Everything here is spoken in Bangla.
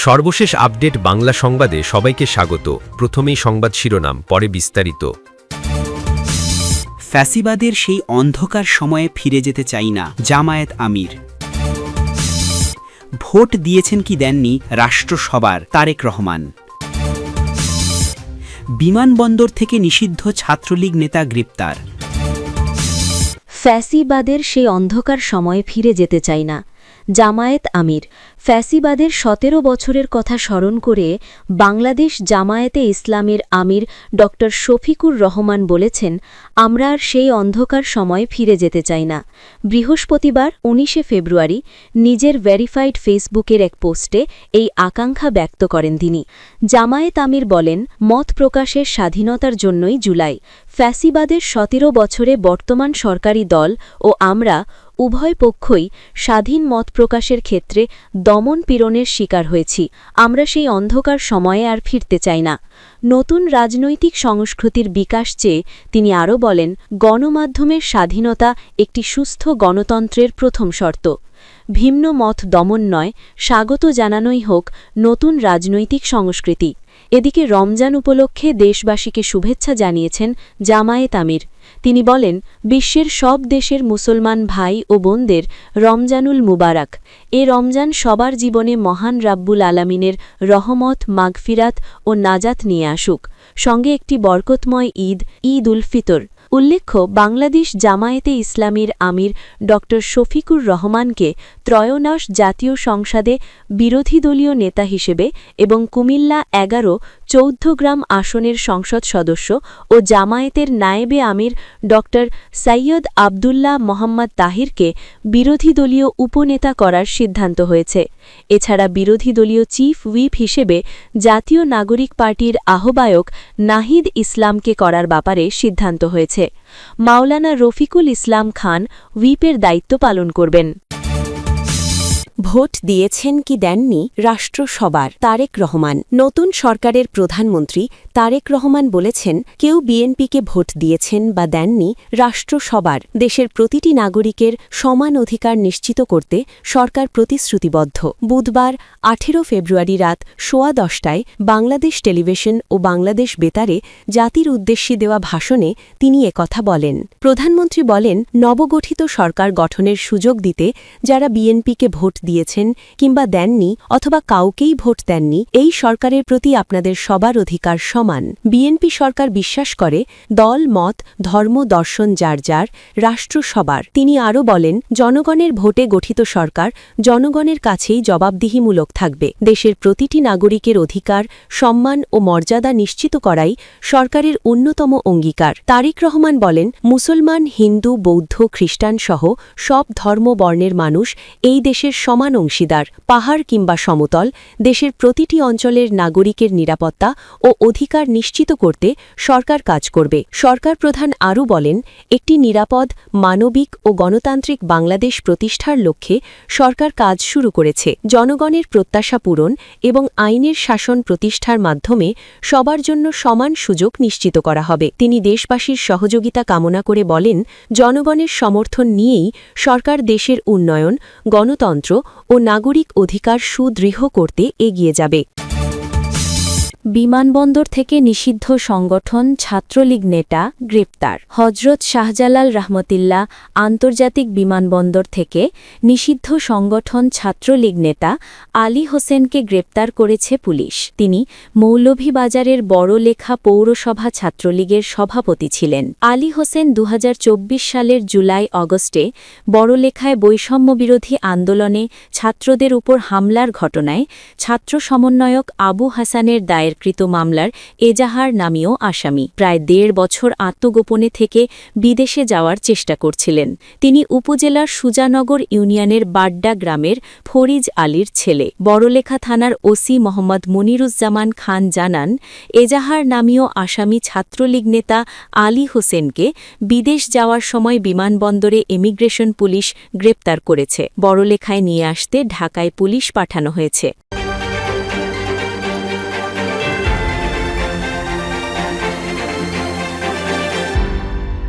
সর্বশেষ আপডেট বাংলা সংবাদে সবাইকে স্বাগত। প্রথমেই সংবাদ শিরোনাম, পরে বিস্তারিত। ফ্যাসিবাদের সেই অন্ধকার সময়ে ফিরে যেতে চাই না, জামায়াত আমির। ভোট দিয়েছেন কি দেননি রাষ্ট্রসভার তারেক রহমান। বিমানবন্দর থেকে নিষিদ্ধ ছাত্রলীগ নেতা গ্রেপ্তার। ফ্যাসিবাদের সেই অন্ধকার সময়ে ফিরে যেতে চাই না, জামায়াত আমির। ফ্যাসিবাদের ১৭ বছরের কথা স্মরণ করে বাংলাদেশ জামায়াতে ইসলামের আমির ড শফিকুর রহমান বলেছেন, আমরা আর সেই অন্ধকার সময়ে ফিরে যেতে চাই না। বৃহস্পতিবার ১৯ ফেব্রুয়ারি নিজের ভেরিফাইড ফেসবুকের এক পোস্টে এই আকাঙ্ক্ষা ব্যক্ত করেন তিনি। জামায়াত আমির বলেন, মত প্রকাশের স্বাধীনতার জন্যই জুলাই। ফ্যাসিবাদের ১৭ বছরে বর্তমান সরকারি দল ও আমরা উভয় পক্ষই স্বাধীন মত প্রকাশের ক্ষেত্রে দমন পীড়নের শিকার হয়েছি। আমরা সেই অন্ধকার সময়ে আর ফিরতে চাই না। নতুন রাজনৈতিক সংস্কৃতির বিকাশ চেয়ে তিনি আরও বলেন, গণমাধ্যমের স্বাধীনতা একটি সুস্থ গণতন্ত্রের প্রথম শর্ত। ভিন্ন মত দমন নয়, স্বাগত জানানোই হোক নতুন রাজনৈতিক সংস্কৃতি। এদিকে রমজান উপলক্ষে দেশবাসীকে শুভেচ্ছা জানিয়েছেন জামায়াত আমির। তিনি বলেন, বিশ্বের সব দেশের মুসলমান ভাই ও বোনদের রমজানুল মুবারাক। এ রমজান সবার জীবনে মহান রাব্বুল আলামিনের রহমত, মাগফিরাত ও নাজাত নিয়ে আসুক, সঙ্গে একটি বরকতময় ঈদ উল ফিতর। উল্লেখ্য, বাংলাদেশ জামায়াতে ইসলামীর আমির ড শফিকুর রহমানকে ত্রয়োদশ জাতীয় সংসদে বিরোধী দলীয় নেতা হিসেবে এবং কুমিল্লা ১১ চৌদ্দগ্রাম আসনের সংসদ সদস্য ও জামায়াতের নায়েবে আমির ড সৈয়দ আবদুল্লাহ মোহাম্মদ তাহিরকে বিরোধী দলীয় উপনেতা করার সিদ্ধান্ত হয়েছে। এছাড়া বিরোধী দলীয় চিফ হুইপ হিসেবে জাতীয় নাগরিক পার্টির আহ্বায়ক নাহিদ ইসলামকে করার ব্যাপারে সিদ্ধান্ত হয়েছে। মাওলানা রফিকুল ইসলাম খান হুইপের দায়িত্ব পালন করবেন। ভোট দিয়েছেন কি দেননি রাষ্ট্রসভার তারেক রহমান। নতুন সরকারের প্রধানমন্ত্রী তারেক রহমান বলেছেন, কেউ বিএনপিকে ভোট দিয়েছেন বা দেননি রাষ্ট্রসভার। দেশের প্রতিটি নাগরিকের সমান অধিকার নিশ্চিত করতে সরকার প্রতিশ্রুতিবদ্ধ। বুধবার ১৮ ফেব্রুয়ারি রাত ১:১০টায় বাংলাদেশ টেলিভিশন ও বাংলাদেশ বেতারে জাতির উদ্দেশ্যে দেওয়া ভাষণে তিনি একথা বলেন। প্রধানমন্ত্রী বলেন, নবগঠিত সরকার গঠনের সুযোগ দিতে যারা বিএনপিকে ভোট দিয়েছেন কিংবা দেননি অথবা কাউকেই ভোট দেননি, এই সরকারের প্রতি আপনাদের সবার অধিকার সমান। বিএনপি সরকার বিশ্বাস করে দল, মত, ধর্ম, দর্শন যার যার, রাষ্ট্র সবার। তিনি আরও বলেন, জনগণের ভোটে গঠিত সরকার জনগণের কাছেই জবাবদিহিমূলক থাকবে। দেশের প্রতিটি নাগরিকের অধিকার, সম্মান ও মর্যাদা নিশ্চিত করাই সরকারের অন্যতম অঙ্গীকার। তারেক রহমান বলেন, মুসলমান, হিন্দু, বৌদ্ধ, খ্রিস্টান সহ সব ধর্ম বর্ণের মানুষ এই দেশের সমান অংশীদার। পাহাড় কিংবা সমতল, দেশের প্রতিটি অঞ্চলের নাগরিকের নিরাপত্তা ও অধিকার নিশ্চিত করতে সরকার কাজ করবে। সরকার প্রধান আরও বলেন, একটি নিরাপদ, মানবিক ও গণতান্ত্রিক বাংলাদেশ প্রতিষ্ঠার লক্ষ্যে সরকার কাজ শুরু করেছে। জনগণের প্রত্যাশা পূরণ এবং আইনের শাসন প্রতিষ্ঠার মাধ্যমে সবার জন্য সমান সুযোগ নিশ্চিত করা হবে। তিনি দেশবাসীর সহযোগিতা কামনা করে বলেন, জনগণের সমর্থন নিয়েই সরকার দেশের উন্নয়ন, গণতন্ত্র ও নাগরিক অধিকার সুদৃঢ় করতে এগিয়ে যাবে। বিমানবন্দর থেকে নিষিদ্ধ সংগঠন ছাত্রলীগ নেতা গ্রেপ্তার। হজরত শাহজালাল রহমতুল্লাহ আন্তর্জাতিক বিমানবন্দর থেকে নিষিদ্ধ সংগঠন ছাত্রলীগ নেতা আলী হোসেনকে গ্রেপ্তার করেছে পুলিশ। তিনি মৌলভীবাজারের বড়লেখা পৌরসভা ছাত্রলীগের সভাপতি ছিলেন। আলী হোসেন ২০২৪ সালের জুলাই-আগস্টে বড়লেখায় বৈষম্যবিরোধী আন্দোলনে ছাত্রদের উপর হামলার ঘটনায় ছাত্র সমন্বয়ক আবু হাসানের দায়েরকৃত মামলার এজাহার নামীয় আসামি। প্রায় ১.৫ বছর আত্মগোপনে থেকে বিদেশে যাওয়ার চেষ্টা করছিলেন। তিনি উপজেলার সুজানগর ইউনিয়নের বাড্ডা গ্রামের ফরিজ আলীর ছেলে। বড়লেখা থানার ওসি মোহাম্মদ মনিরুজ্জামান খান জানান, এজাহার নামীয় আসামি ছাত্রলীগ নেতা আলী হোসেনকে বিদেশ যাওয়ার সময় বিমানবন্দরে ইমিগ্রেশন পুলিশ গ্রেপ্তার করেছে। বড়লেখায় নিয়ে আসতে ঢাকায় পুলিশ পাঠানো হয়েছে।